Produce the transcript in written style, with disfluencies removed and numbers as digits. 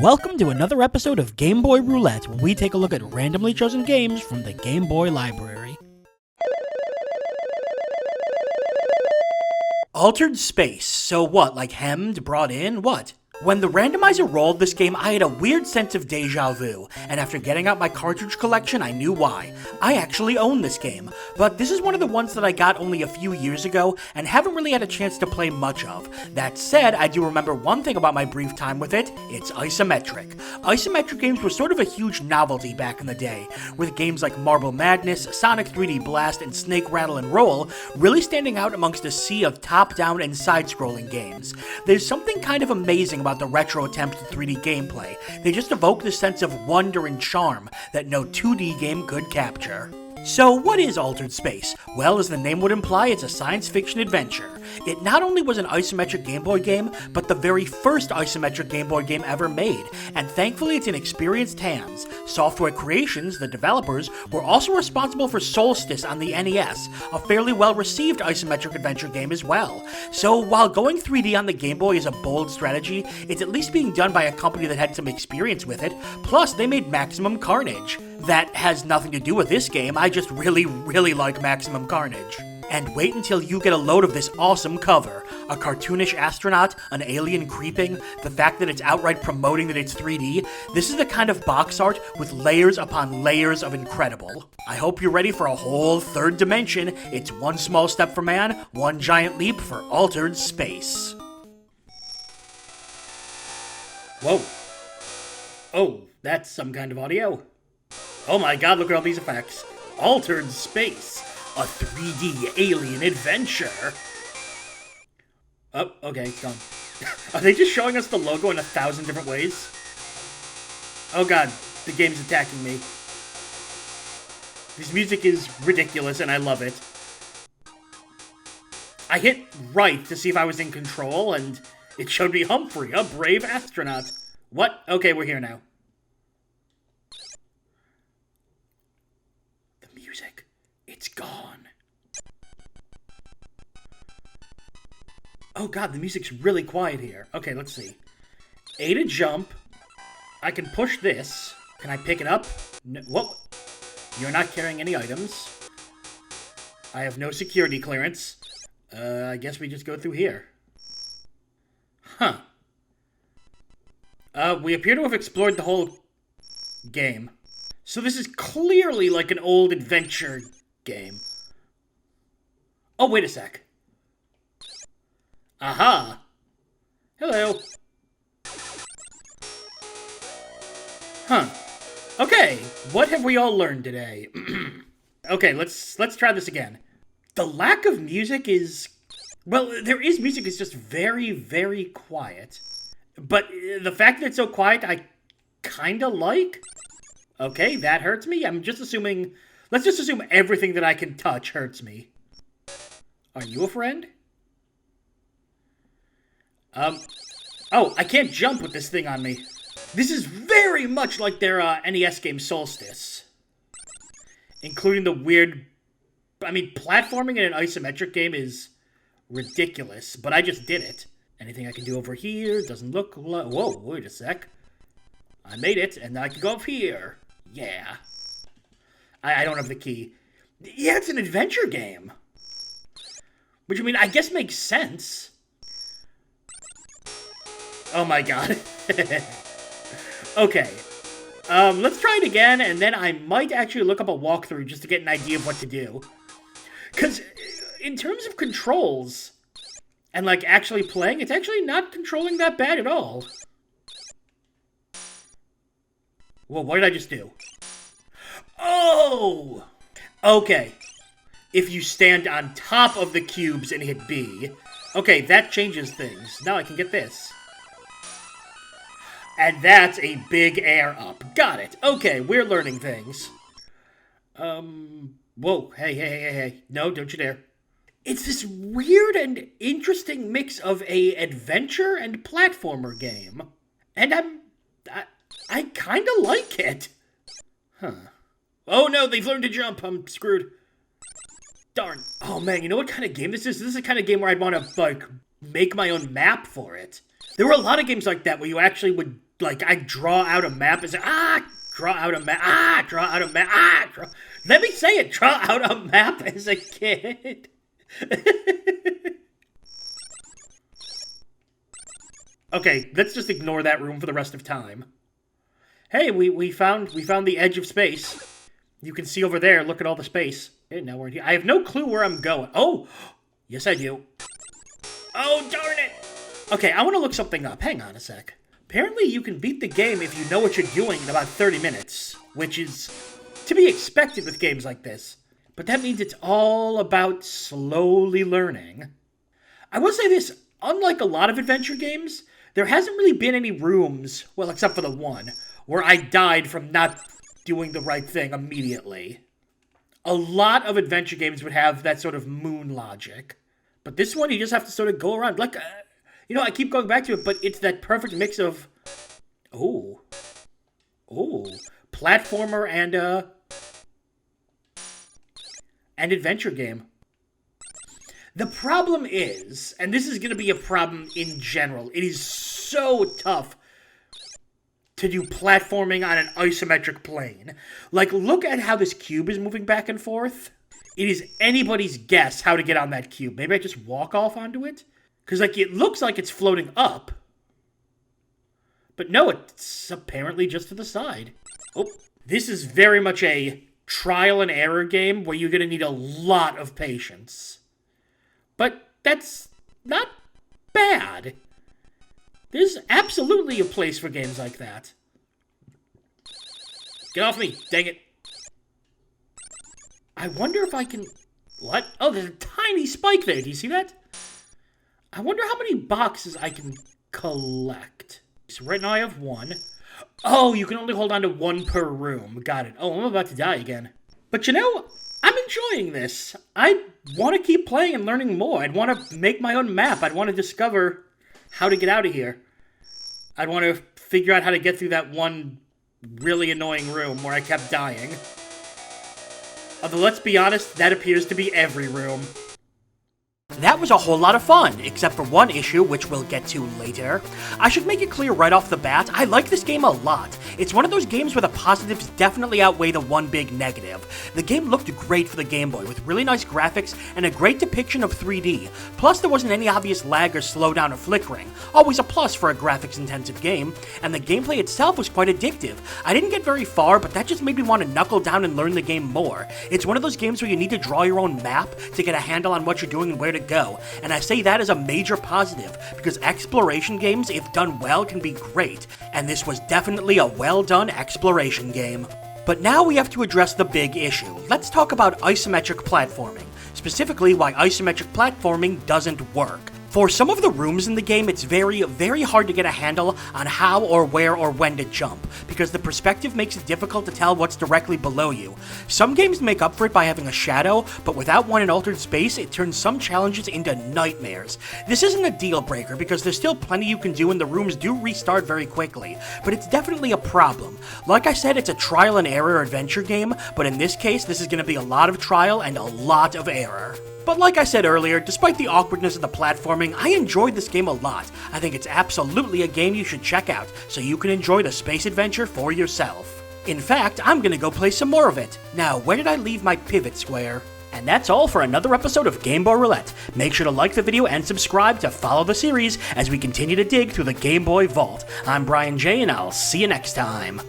Welcome to another episode of Game Boy Roulette, where we take a look at randomly chosen games from the Game Boy library. Altered Space. So what, like hemmed, brought in, what? When the randomizer rolled this game, I had a weird sense of deja vu, and after getting out my cartridge collection, I knew why. I actually own this game, but this is one of the ones that I got only a few years ago, and haven't really had a chance to play much of. That said, I do remember one thing about my brief time with it: it's isometric. Isometric games were sort of a huge novelty back in the day, with games like Marble Madness, Sonic 3D Blast, and Snake Rattle and Roll really standing out amongst a sea of top-down and side-scrolling games. There's something kind of amazing about the retro attempts at 3D gameplay. They just evoke the sense of wonder and charm that no 2D game could capture. So what is Altered Space? Well, as the name would imply, it's a science fiction adventure. It not only was an isometric Game Boy game, but the very first isometric Game Boy game ever made, and thankfully it's in experienced hands. Software Creations, the developers, were also responsible for Solstice on the NES, a fairly well-received isometric adventure game as well. So while going 3D on the Game Boy is a bold strategy, it's at least being done by a company that had some experience with it, plus they made Maximum Carnage. That has nothing to do with this game, I just really like Maximum Carnage. And wait until you get a load of this awesome cover. A cartoonish astronaut, an alien creeping, the fact that it's outright promoting that it's 3D. This is the kind of box art with layers upon layers of incredible. I hope you're ready for a whole third dimension. It's one small step for man, one giant leap for Altered Space. Whoa. Oh, that's some kind of audio. Oh my god, look at all these effects. Altered Space, a 3D alien adventure. Oh, okay, it's gone. Are they just showing us the logo in 1,000 different ways? Oh god, the game's attacking me. This music is ridiculous and I love it. I hit right to see if I was in control and it showed me Humphrey, a brave astronaut. What? Okay, we're here now. It's gone. Oh god, the music's really quiet here. Okay, let's see. A to jump. I can push this. Can I pick it up? No. Whoa. You're not carrying any items. I have no security clearance. I guess we just go through here. Huh. We appear to have explored the whole game. So this is clearly like an old adventure game. Oh, wait a sec. Aha! Hello. Huh. Okay, what have we all learned today? Okay, let's try this again. The lack of music is... Well, there is music, it's just very quiet. But the fact that it's so quiet, I kinda like. Okay, that hurts me. I'm just assuming... Let's just assume everything that I can touch hurts me. Are you a friend? Oh, I can't jump with this thing on me. This is very much like their NES game Solstice. Including the weird... I mean, platforming in an isometric game is ridiculous, but I just did it. Anything I can do over here? Doesn't look like... Whoa, wait a sec. I made it, and now I can go up here. Yeah. I don't have the key. Yeah, it's an adventure game. Which, I mean, I guess makes sense. Oh my god. Okay. Let's try it again, and then I might actually look up a walkthrough just to get an idea of what to do. Because, in terms of controls, and, like, actually playing, it's actually not controlling that bad at all. Well, what did I just do? Oh! Okay. If you stand on top of the cubes and hit B. Okay, that changes things. Now I can get this. And that's a big air up. Got it. Okay, we're learning things. Whoa. Hey. No, don't you dare. It's this weird and interesting mix of a adventure and platformer game. And I kinda like it. Huh. Oh no, they've learned to jump. I'm screwed. Darn. Oh man, you know what kind of game this is? This is the kind of game where I'd want to, like, make my own map for it. There were a lot of games like that where you actually would like, I draw out a map and say, draw out a map, draw out a map, Let me say it, draw out a map as a kid. Okay, let's just ignore that room for the rest of time. Hey, we found the edge of space. You can see over there, look at all the space. Okay, now we're in here. I have no clue where I'm going. Oh, yes I do. Oh, darn it. Okay, I want to look something up. Hang on a sec. Apparently you can beat the game if you know what you're doing in about 30 minutes, which is to be expected with games like this. But that means it's all about slowly learning. I will say this, unlike a lot of adventure games, there hasn't really been any rooms, well, except for the one, where I died from not doing the right thing immediately. A lot of adventure games would have that sort of moon logic. But this one, you just have to sort of go around. Like, I keep going back to it, but it's that perfect mix of... Oh. Platformer and adventure game. The problem is, and this is going to be a problem in general, it is so tough to do platforming on an isometric plane. Like, look at how this cube is moving back and forth. It is anybody's guess how to get on that cube. Maybe I just walk off onto it? Because, like, it looks like it's floating up. But no, it's apparently just to the side. Oh, this is very much a trial and error game where you're going to need a lot of patience. But that's not bad. There's absolutely a place for games like that. Get off me, dang it. I wonder if I can... What? Oh, there's a tiny spike there. Do you see that? I wonder how many boxes I can collect. So right now I have one. Oh, you can only hold on to one per room. Got it. Oh, I'm about to die again. But you know, I'm enjoying this. I want to keep playing and learning more. I'd want to make my own map. I'd want to discover how to get out of here. I'd want to figure out how to get through that one really annoying room where I kept dying. Although, let's be honest, that appears to be every room. That was a whole lot of fun, except for one issue, which we'll get to later. I should make it clear right off the bat, I like this game a lot. It's one of those games where the positives definitely outweigh the one big negative. The game looked great for the Game Boy, with really nice graphics and a great depiction of 3D. Plus, there wasn't any obvious lag or slowdown or flickering. Always a plus for a graphics-intensive game. And the gameplay itself was quite addictive. I didn't get very far, but that just made me want to knuckle down and learn the game more. It's one of those games where you need to draw your own map to get a handle on what you're doing and where to go, and I say that as a major positive, because exploration games, if done well, can be great, and this was definitely a well-done exploration game. But now we have to address the big issue. Let's talk about isometric platforming, specifically why isometric platforming doesn't work. For some of the rooms in the game, it's very, very hard to get a handle on how or where or when to jump, because the perspective makes it difficult to tell what's directly below you. Some games make up for it by having a shadow, but without one in altered space, it turns some challenges into nightmares. This isn't a deal breaker, because there's still plenty you can do and the rooms do restart very quickly, but it's definitely a problem. Like I said, it's a trial and error adventure game, but in this case, this is going to be a lot of trial and a lot of error. But like I said earlier, despite the awkwardness of the platforming, I enjoyed this game a lot. I think it's absolutely a game you should check out, so you can enjoy the space adventure for yourself. In fact, I'm gonna go play some more of it. Now, where did I leave my pivot square? And that's all for another episode of Game Boy Roulette. Make sure to like the video and subscribe to follow the series as we continue to dig through the Game Boy vault. I'm Brian J, and I'll see you next time.